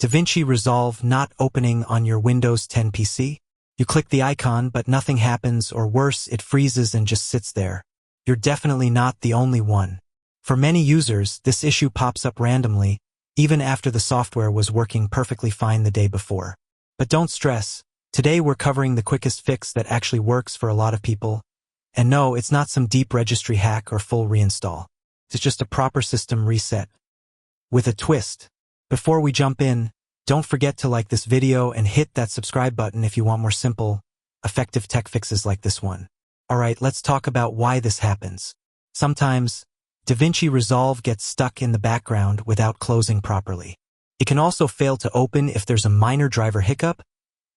DaVinci Resolve not opening on your Windows 10 PC? You click the icon, but nothing happens, or worse, it freezes and just sits there. You're definitely not the only one. For many users, this issue pops up randomly, even after the software was working perfectly fine the day before. But don't stress. Today we're covering the quickest fix that actually works for a lot of people. And no, it's not some deep registry hack or full reinstall. It's just a proper system reset. With a twist. Before we jump in, don't forget to like this video and hit that subscribe button if you want more simple, effective tech fixes like this one. Alright, let's talk about why this happens. Sometimes, DaVinci Resolve gets stuck in the background without closing properly. It can also fail to open if there's a minor driver hiccup,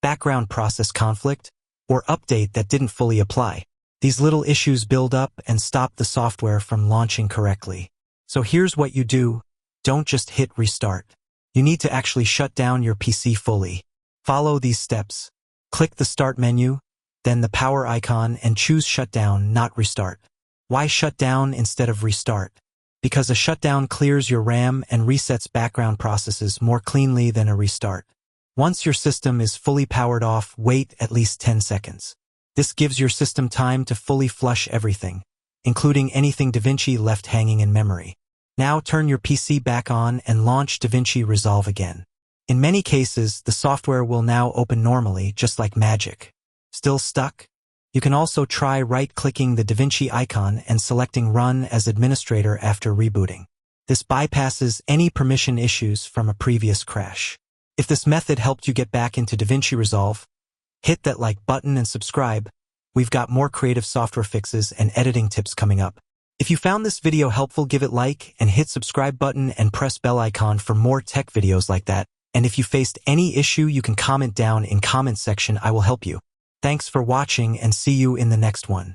background process conflict, or update that didn't fully apply. These little issues build up and stop the software from launching correctly. So here's what you do. Don't just hit restart. You need to actually shut down your PC fully. Follow these steps. Click the Start menu, then the power icon, and choose Shutdown, not Restart. Why shut down instead of restart? Because a shutdown clears your RAM and resets background processes more cleanly than a restart. Once your system is fully powered off, wait at least 10 seconds. This gives your system time to fully flush everything, including anything DaVinci left hanging in memory. Now turn your PC back on and launch DaVinci Resolve again. In many cases, the software will now open normally, just like magic. Still stuck? You can also try right-clicking the DaVinci icon and selecting Run as administrator after rebooting. This bypasses any permission issues from a previous crash. If this method helped you get back into DaVinci Resolve, hit that like button and subscribe. We've got more creative software fixes and editing tips coming up. If you found this video helpful, give it like and hit subscribe button and press bell icon for more tech videos like that. And if you faced any issue, you can comment down in comment section. I will help you. Thanks for watching and see you in the next one.